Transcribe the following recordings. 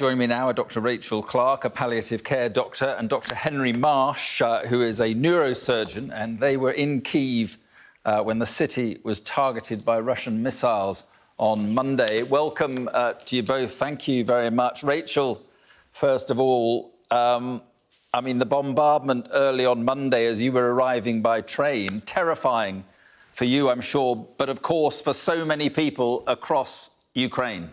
Joining me now are Dr Rachel Clarke, a palliative care doctor, and Dr Henry Marsh, who is a neurosurgeon, and they were in Kyiv when the city was targeted by Russian missiles on Monday. Welcome to you both. Thank you very much. Rachel, first of all, I mean, the bombardment early on Monday as you were arriving by train, terrifying for you, I'm sure, but of course for so many people across Ukraine.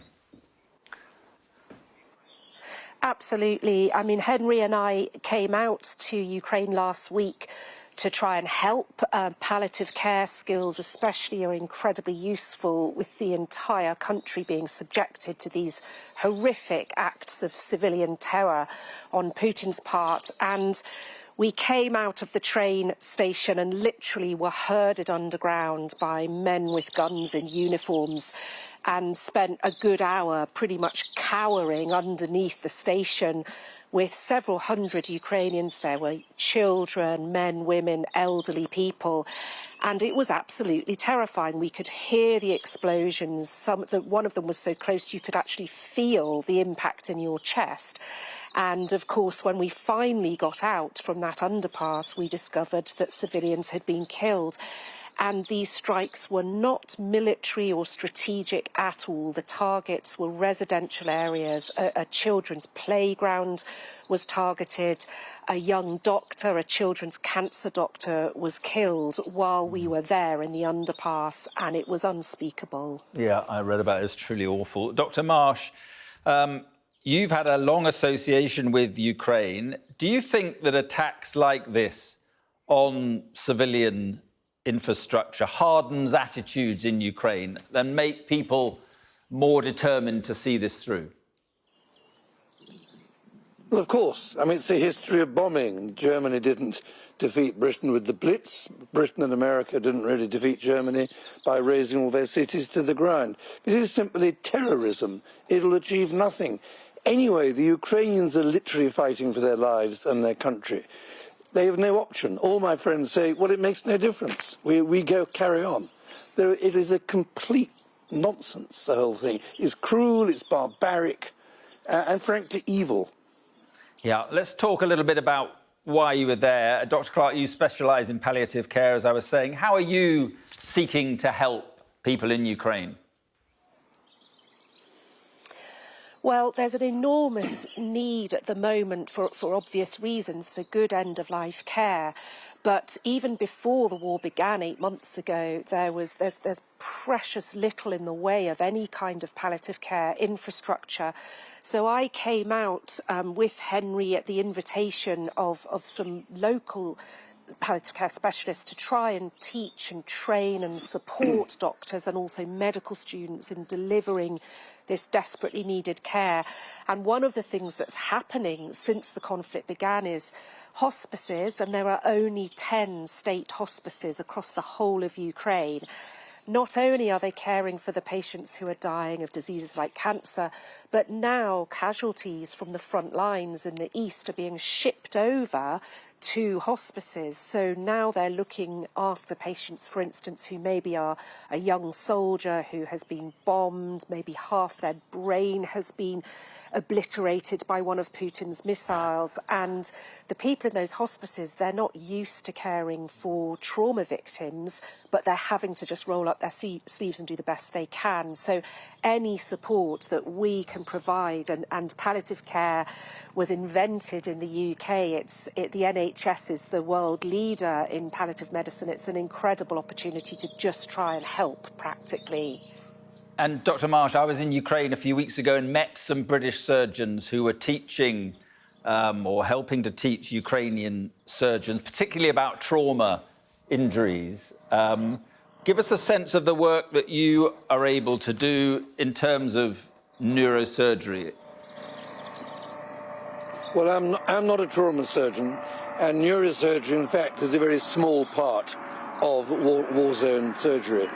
Absolutely. I mean, Henry and I came out to Ukraine last week to try and help. Palliative care skills especially are incredibly useful with the entire country being subjected to these horrific acts of civilian terror on Putin's part. And we came out of the train station and literally were herded underground by men with guns in uniforms, and spent a good hour pretty much cowering underneath the station with several hundred Ukrainians. There were children, men, women, elderly people, and it was absolutely terrifying. We could hear the explosions. One of them was so close you could actually feel the impact in your chest. And of course, when we finally got out from that underpass, we discovered that civilians had been killed. And these strikes were not military or strategic at all. The targets were residential areas. A children's playground was targeted. A young doctor, a children's cancer doctor, was killed while we were there in the underpass, and it was unspeakable. Yeah, I read about it. It's truly awful. Dr Marsh, you've had a long association with Ukraine. Do you think that attacks like this on civilian infrastructure hardens attitudes in Ukraine and make people more determined to see this through? Well, of course. I mean, it's a history of bombing. Germany didn't defeat Britain with the Blitz. Britain and America didn't really defeat Germany by razing all their cities to the ground. This is simply terrorism. It'll achieve nothing. Anyway, the Ukrainians are literally fighting for their lives and their country. They have no option. All my friends say, well, it makes no difference. We go carry on. It is a complete nonsense, the whole thing. It's cruel, it's barbaric, and frankly evil. Yeah, let's talk a little bit about why you were there. Dr Clarke, you specialise in palliative care, as I was saying. How are you seeking to help people in Ukraine? Well, there's an enormous need at the moment, for obvious reasons, for good end-of-life care. But even before the war began 8 months ago, there's precious little in the way of any kind of palliative care infrastructure. So I came out with Henry at the invitation of some local palliative care specialists to try and teach and train and support doctors and also medical students in delivering this desperately needed care. And one of the things that's happening since the conflict began is hospices, and there are only 10 state hospices across the whole of Ukraine. Not only are they caring for the patients who are dying of diseases like cancer, but now casualties from the front lines in the east are being shipped over to hospices. So now they're looking after patients, for instance, who maybe are a young soldier who has been bombed, maybe half their brain has been obliterated by one of Putin's missiles. And the people in those hospices, they're not used to caring for trauma victims, but they're having to just roll up their sleeves and do the best they can. So any support that we can provide, and palliative care was invented in the UK. The NHS is the world leader in palliative medicine. It's an incredible opportunity to just try and help practically. And Dr Marsh, I was in Ukraine a few weeks ago and met some British surgeons who were teaching or helping to teach Ukrainian surgeons, particularly about trauma injuries. Give us a sense of the work that you are able to do in terms of neurosurgery. Well, I'm not a trauma surgeon, and neurosurgery, in fact, is a very small part of war zone surgery.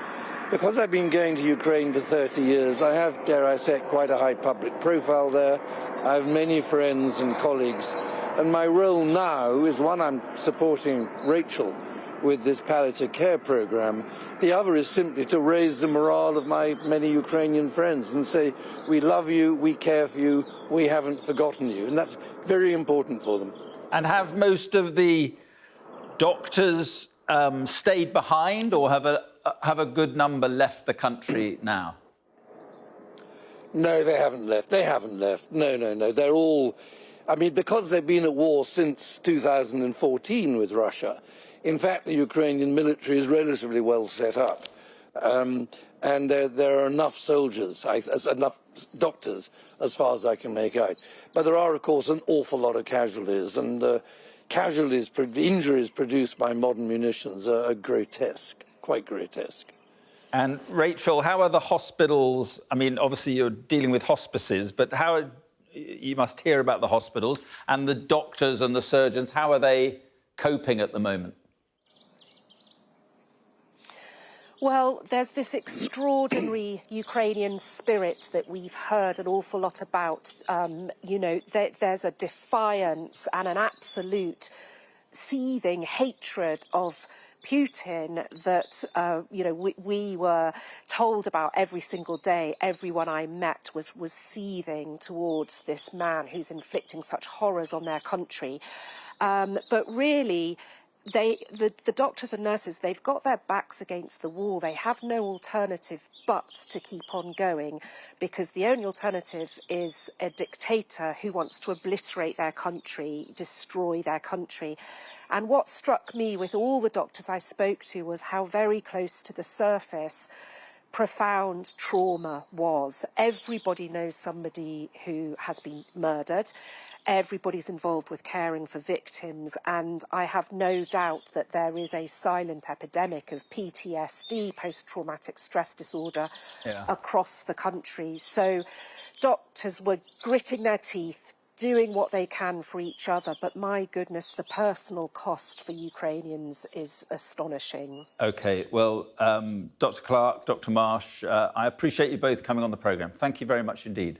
Because I've been going to Ukraine for 30 years, I have, dare I say, quite a high public profile there. I have many friends and colleagues. And my role now is one, I'm supporting Rachel with this palliative care program. The other is simply to raise the morale of my many Ukrainian friends and say, we love you, we care for you, we haven't forgotten you. And that's very important for them. And have most of the doctors stayed behind, or have a good number left the country now? No, they haven't left. They haven't left. No. They're all... I mean, because they've been at war since 2014 with Russia, in fact, the Ukrainian military is relatively well set up. And there are enough soldiers, enough doctors, as far as I can make out. But there are, of course, an awful lot of casualties, and injuries produced by modern munitions are grotesque, quite grotesque. And Rachel, how are the hospitals? I mean, obviously you're dealing with hospices, but you must hear about the hospitals and the doctors and the surgeons. How are they coping at the moment? Well, there's this extraordinary Ukrainian spirit that we've heard an awful lot about. There's a defiance and an absolute seething hatred of Putin that, we were told about every single day. Everyone I met was seething towards this man who's inflicting such horrors on their country. But really, the doctors and nurses, they've got their backs against the wall. They have no alternative but to keep on going, because the only alternative is a dictator who wants to obliterate their country, destroy their country. And what struck me with all the doctors I spoke to was how very close to the surface profound trauma was. Everybody knows somebody who has been murdered. Everybody's involved with caring for victims, and I have no doubt that there is a silent epidemic of PTSD, post-traumatic stress disorder, across the country. So doctors were gritting their teeth, doing what they can for each other, but my goodness, the personal cost for Ukrainians is astonishing. OK, well, Dr Clarke, Dr Marsh, I appreciate you both coming on the programme. Thank you very much indeed.